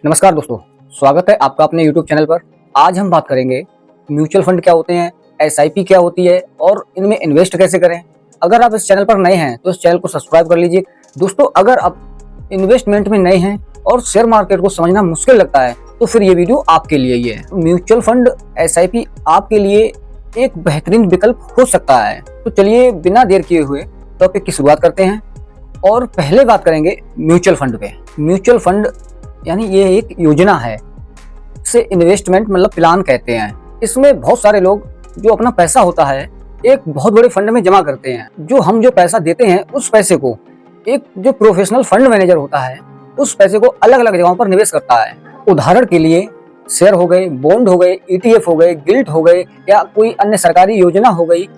नमस्कार दोस्तों, स्वागत है आपका अपने YouTube चैनल पर। आज हम बात करेंगे म्यूचुअल फंड क्या होते हैं, SIP क्या होती है और इनमें इन्वेस्ट कैसे करें। अगर आप इस चैनल पर नए हैं तो इस चैनल को सब्सक्राइब कर लीजिए। दोस्तों, अगर आप इन्वेस्टमेंट में नए हैं और शेयर मार्केट को समझना मुश्किल लगता है तो फिर ये वीडियो आपके लिए ही है। म्यूचुअल फंड SIP आपके लिए एक बेहतरीन विकल्प हो सकता है। तो चलिए बिना देर किए हुए टॉपिक की शुरुआत करते हैं और पहले बात करेंगे म्यूचुअल फंड पे। म्यूचुअल फंड यानी ये एक योजना है, इसे इन्वेस्टमेंट मतलब प्लान कहते हैं। इसमें बहुत सारे लोग जो अपना पैसा होता है एक बहुत बड़े फंड में जमा करते हैं। जो पैसा देते हैं उस पैसे को एक जो प्रोफेशनल फंड मैनेजर होता है उस पैसे को अलग अलग जगहों पर निवेश करता है। उदाहरण के लिए शेयर हो गए, बॉन्ड हो गए, ETF हो गए, गिल्ट हो गए या कोई अन्य सरकारी योजना हो गई।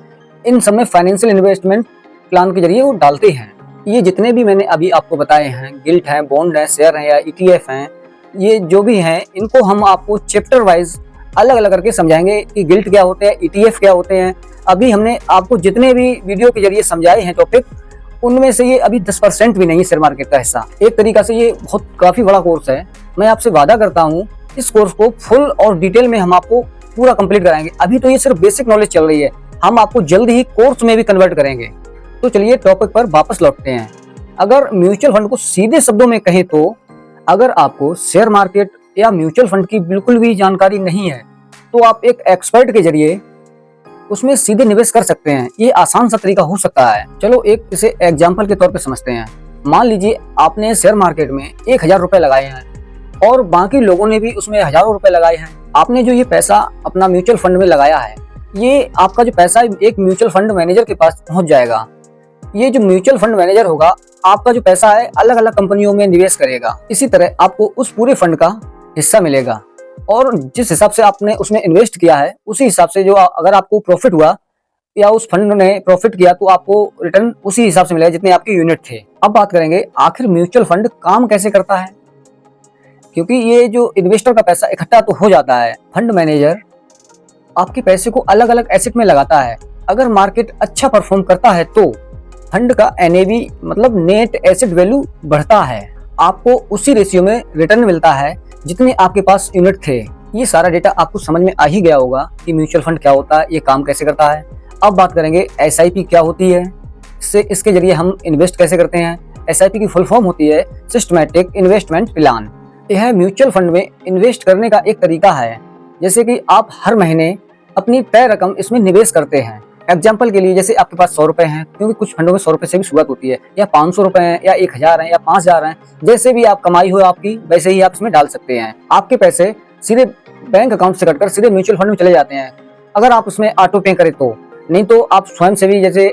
इन सब में फाइनेंशियल इन्वेस्टमेंट प्लान के जरिए वो डालते हैं। ये जितने भी मैंने अभी आपको बताए हैं, गिल्ट है, बॉन्ड है, शेयर है या ETF हैं, ये जो भी हैं इनको हम आपको चैप्टर वाइज अलग अलग करके समझाएंगे कि गिल्ट क्या होते हैं, ETF क्या होते हैं। अभी हमने आपको जितने भी वीडियो के जरिए समझाए हैं टॉपिक, उनमें से ये अभी 10% भी नहीं है शेयर मार्केट का हिस्सा। एक तरीका से ये काफी बड़ा कोर्स है। मैं आपसे वादा करता हूँ इस कोर्स को फुल और डिटेल में हम आपको पूरा कंप्लीट कराएंगे। अभी तो ये सिर्फ बेसिक नॉलेज चल रही है, हम आपको जल्द ही कोर्स में भी कन्वर्ट करेंगे। तो चलिए टॉपिक पर वापस लौटते हैं। अगर म्यूचुअल फंड को सीधे शब्दों में कहें तो अगर आपको शेयर मार्केट या म्यूचुअल फंड की बिल्कुल भी जानकारी नहीं है तो आप एक एक्सपर्ट के जरिए उसमें सीधे निवेश कर सकते हैं। ये आसान सा तरीका हो सकता है। चलो एक इसे एग्जाम्पल के तौर पे समझते हैं। मान लीजिए आपने शेयर मार्केट में 1000 रुपए लगाए हैं और बाकी लोगों ने भी उसमें हजारों रुपए लगाए हैं। आपने जो ये पैसा अपना म्यूचुअल फंड में लगाया है, ये आपका जो पैसा एक म्यूचुअल फंड मैनेजर के पास पहुंच जाएगा। ये जो म्यूचुअल फंड मैनेजर होगा आपका जो पैसा है अलग अलग कंपनियों में निवेश करेगा। इसी तरह आपको उस पूरे फंड का हिस्सा मिलेगा और जिस हिसाब से आपने उसमें इन्वेस्ट किया है उसी हिसाब से जो अगर आपको प्रॉफिट हुआ या उस फंड ने प्रॉफिट किया तो आपको रिटर्न उसी हिसाब से मिलेगा जितने आपके यूनिट थे। अब बात करेंगे आखिर म्यूचुअल फंड काम कैसे करता है। क्योंकि ये जो इन्वेस्टर का पैसा इकट्ठा तो हो जाता है, फंड मैनेजर आपके पैसे को अलग अलग एसेट में लगाता है। अगर मार्केट अच्छा परफॉर्म करता है तो फंड का NAV मतलब नेट एसेट वैल्यू बढ़ता है। आपको उसी रेशियो में रिटर्न मिलता है जितने आपके पास यूनिट थे। ये सारा डेटा आपको समझ में आ ही गया होगा कि म्यूचुअल फंड क्या होता है, ये काम कैसे करता है। अब बात करेंगे SIP क्या होती है, इसके जरिए हम इन्वेस्ट कैसे करते हैं। SIP की फुल फॉर्म होती है सिस्टमैटिक इन्वेस्टमेंट प्लान। यह म्यूचुअल फंड में इन्वेस्ट करने का एक तरीका है। जैसे कि आप हर महीने अपनी तय रकम इसमें निवेश करते हैं। एग्जाम्पल के लिए जैसे आपके पास 100 रुपए हैं, क्योंकि कुछ फंडों में 100 रुपए से भी शुरुआत होती है, या 500 रुपए हैं या 1000 हैं या 5000 हैं, जैसे भी आप कमाई हो आपकी वैसे ही आप इसमें डाल सकते हैं। आपके पैसे सीधे बैंक अकाउंट से कटकर सीधे म्यूचुअल फंड में चले जाते हैं अगर आप उसमें ऑटो पे करें तो। नहीं तो आप स्वयं से भी जैसे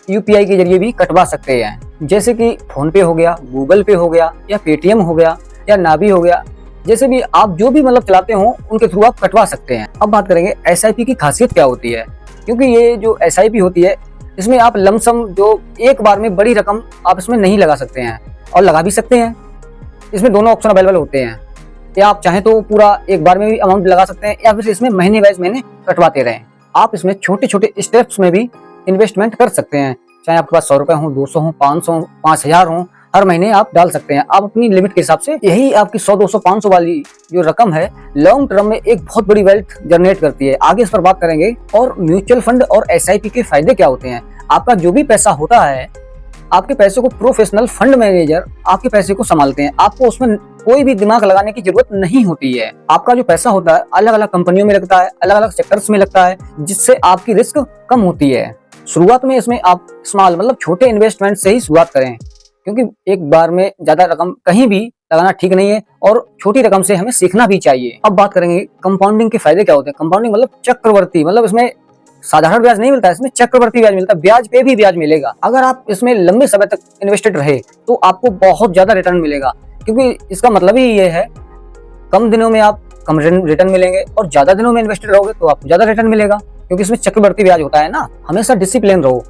UPI के जरिए भी कटवा सकते हैं, जैसे कि फोन पे हो गया, गूगल पे हो गया या पेटीएम हो गया या नाभी हो गया। जैसे भी आप जो भी मतलब चलाते हो उनके थ्रू आप कटवा सकते हैं। अब बात करेंगे SIP की खासियत क्या होती है। क्योंकि ये जो SIP होती है इसमें आप लमसम जो एक बार में बड़ी रकम आप इसमें नहीं लगा सकते हैं और लगा भी सकते हैं। इसमें दोनों ऑप्शन अवेलेबल होते हैं, या आप चाहें तो पूरा एक बार में भी अमाउंट लगा सकते हैं या फिर इसमें महीने वाइज महीने कटवाते रहें। आप इसमें छोटे छोटे स्टेप्स में भी इन्वेस्टमेंट कर सकते हैं, चाहे आपके पास 100 रुपए हो, 200 हो, 500 हो, 5000 हो, हर महीने आप डाल सकते हैं। आप अपनी लिमिट के हिसाब से यही आपकी 100, 200, 500 वाली जो रकम है लॉन्ग टर्म में एक बहुत बड़ी वेल्थ जनरेट करती है। आगे इस पर बात करेंगे। और म्यूचुअल फंड और SIP के फायदे क्या होते हैं। आपका जो भी पैसा होता है, आपके पैसे को प्रोफेशनल फंड मैनेजर आपके पैसे को संभालते हैं। आपको उसमें कोई भी दिमाग लगाने की जरूरत नहीं होती है। आपका जो पैसा होता है अलग अलग कंपनियों में लगता है, अलग अलग सेक्टर्स में लगता है, जिससे आपकी रिस्क कम होती है। शुरुआत में इसमें आप स्मॉल मतलब छोटे इन्वेस्टमेंट से ही शुरुआत करें, क्योंकि एक बार में ज्यादा रकम कहीं भी लगाना ठीक नहीं है और छोटी रकम से हमें सीखना भी चाहिए। अब बात करेंगे कंपाउंडिंग के फायदे क्या होते हैं। कंपाउंडिंग मतलब चक्रवर्ती, मतलब इसमें साधारण ब्याज नहीं मिलता है, इसमें चक्रवर्ती ब्याज मिलता है। ब्याज पे भी ब्याज मिलेगा। अगर आप इसमें लंबे समय तक इन्वेस्टेड रहे तो आपको बहुत ज्यादा रिटर्न मिलेगा, क्योंकि इसका मतलब ही ये है कम दिनों में आप कम रिटर्न मिलेंगे और ज्यादा दिनों में इन्वेस्टेड रहोगे तो आपको ज्यादा रिटर्न मिलेगा, क्योंकि इसमें चक्रवर्ती ब्याज होता है ना। हमेशा डिसिप्लिन रहो,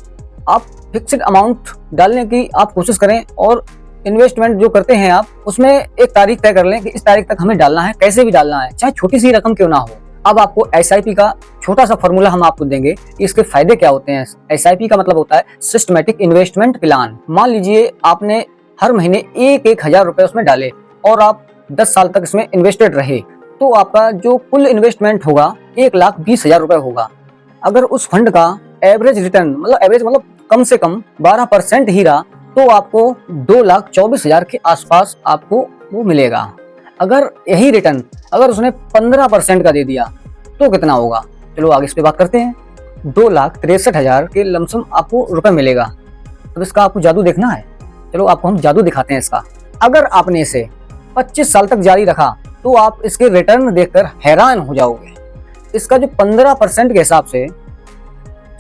आप फिक्स्ड अमाउंट डालने की आप कोशिश करें और इन्वेस्टमेंट जो करते हैं आप उसमें एक तारीख तय कर लें कि इस तारीख तक हमें डालना है, कैसे भी डालना है, चाहे छोटी सी रकम क्यों ना हो। अब आपको SIP का छोटा सा फॉर्मूला हम आपको देंगे कि इसके फायदे क्या होते हैं। SIP का मतलब होता है सिस्टमैटिक इन्वेस्टमेंट प्लान। मान लीजिए आपने हर महीने 1-1000 रुपए उसमें डाले और आप 10 साल तक इसमें इन्वेस्टेड रहे तो आपका जो कुल इन्वेस्टमेंट होगा 1,20,000 रुपए होगा। अगर उस फंड का एवरेज रिटर्न मतलब कम से कम 12% ही रहा तो आपको 2,24,000 के आसपास आपको वो मिलेगा। अगर यही रिटर्न अगर उसने 15% का दे दिया तो कितना होगा, चलो आगे इस पे बात करते हैं। 2,63,000 के लमसम आपको रुपए मिलेगा। अब इसका आपको जादू देखना है, चलो आपको हम जादू दिखाते हैं इसका। अगर आपने इसे 25 साल तक जारी रखा तो आप इसके रिटर्न देखकर हैरान हो जाओगे। इसका जो 15% के हिसाब से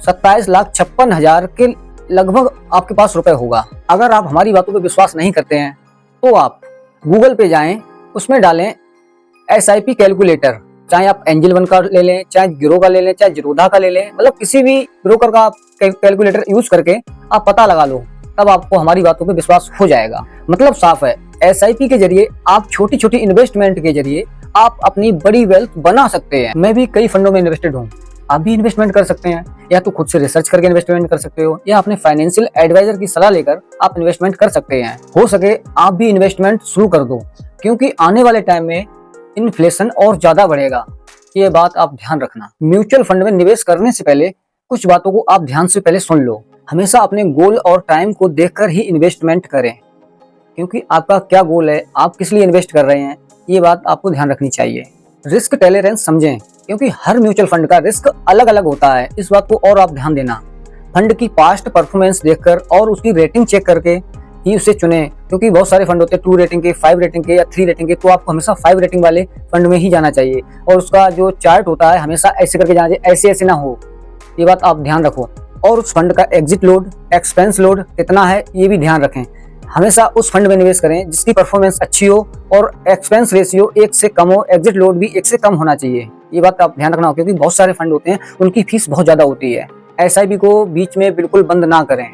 27,56,000 के लगभग आपके पास रुपए होगा। अगर आप हमारी बातों पे विश्वास नहीं करते हैं तो आप गूगल पे जाएं, उसमें डालें SIP कैलकुलेटर, चाहे आप एंजल वन का ले लें, चाहे गिरो का ले लें, चाहे जीरोधा का ले लें, मतलब किसी भी ब्रोकर का कैलकुलेटर यूज करके आप पता लगा लो, तब आपको हमारी बातों पे विश्वास हो जाएगा। मतलब साफ है, SIP के जरिए आप छोटी छोटी इन्वेस्टमेंट के जरिए आप अपनी बड़ी वेल्थ बना सकते हैं। मैं भी कई फंडों में इन्वेस्टेड हूँ, आप भी इन्वेस्टमेंट कर सकते हैं, या तो खुद से रिसर्च करके इन्वेस्टमेंट कर सकते हो, या अपने फाइनेंशियल एडवाइजर की सलाह लेकर आप इन्वेस्टमेंट कर सकते हैं। हो सके आप भी इन्वेस्टमेंट शुरू कर दो, क्योंकि आने वाले टाइम में इन्फ्लेशन और ज्यादा बढ़ेगा, ये बात आप ध्यान रखना। म्यूचुअल फंड में निवेश करने से पहले कुछ बातों को आप ध्यान से पहले सुन लो। हमेशा अपने गोल और टाइम को देखकर ही इन्वेस्टमेंट करें, क्योंकि आपका क्या गोल है, आप किस लिए इन्वेस्ट कर रहे हैं, ये बात आपको ध्यान रखनी चाहिए। रिस्क टॉलरेंस समझें, क्योंकि हर म्यूचुअल फंड का रिस्क अलग अलग होता है, इस बात को और आप ध्यान देना। फंड की पास्ट परफॉर्मेंस देखकर और उसकी रेटिंग चेक करके ही उसे चुने, क्योंकि बहुत सारे फंड होते हैं 2 रेटिंग के, 5 रेटिंग के या 3 रेटिंग के, तो आपको हमेशा 5 रेटिंग वाले फंड में ही जाना चाहिए। और उसका जो चार्ट होता है हमेशा ऐसे करके जाना चाहिए, ऐसे ऐसे ना हो, ये बात आप ध्यान रखो। और उस फंड का एग्जिट लोड, एक्सपेंस लोड कितना है ये भी ध्यान रखें। हमेशा उस फंड में निवेश करें जिसकी परफॉर्मेंस अच्छी हो और एक्सपेंस रेशियो 1 से कम हो, एग्जिट लोड भी 1 से कम होना चाहिए, ये बात आप ध्यान रखना हो, क्योंकि बहुत सारे फंड होते हैं उनकी फीस बहुत ज्यादा होती है। SIP को बीच में बिल्कुल बंद ना करें,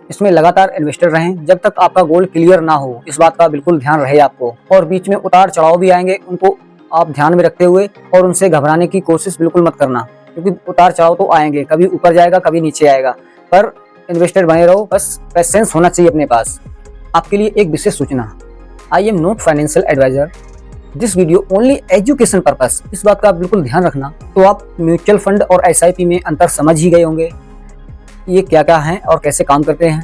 इसमें लगातार इन्वेस्टर रहें जब तक आपका गोल क्लियर ना हो, इस बात का बिल्कुल ध्यान रहे आपको। और बीच में उतार चढ़ाव भी आएंगे, उनको आप ध्यान में रखते हुए और उनसे घबराने की कोशिश बिल्कुल मत करना, क्योंकि उतार चढ़ाव तो आएंगे, कभी ऊपर जाएगा कभी नीचे आएगा, पर इन्वेस्टेड बने रहो, बस पेशेंस होना चाहिए अपने पास। आपके लिए एक विशेष सूचना, I am not financial advisor, this video only education purpose, इस बात का बिल्कुल ध्यान रखना। तो आप म्यूचुअल फंड और SIP में अंतर समझ ही गए होंगे, ये क्या क्या है और कैसे काम करते हैं।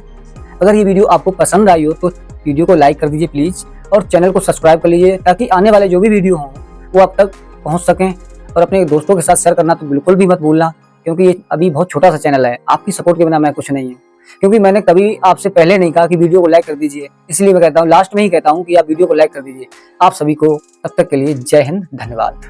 अगर ये वीडियो आपको पसंद आई हो तो वीडियो को लाइक कर दीजिए प्लीज़, और चैनल को सब्सक्राइब कर लीजिए, ताकि आने वाले जो भी वीडियो हों वो आप तक पहुंच सकें। और अपने दोस्तों के साथ शेयर करना तो बिल्कुल भी मत भूलना, क्योंकि ये अभी बहुत छोटा सा चैनल है, आपकी सपोर्ट के बिना मैं कुछ नहीं हूँ। क्योंकि मैंने कभी आपसे पहले नहीं कहा कि वीडियो को लाइक कर दीजिए, इसलिए मैं कहता हूँ, लास्ट में ही कहता हूँ कि आप वीडियो को लाइक कर दीजिए। आप सभी को तब तक के लिए जय हिंद, धन्यवाद।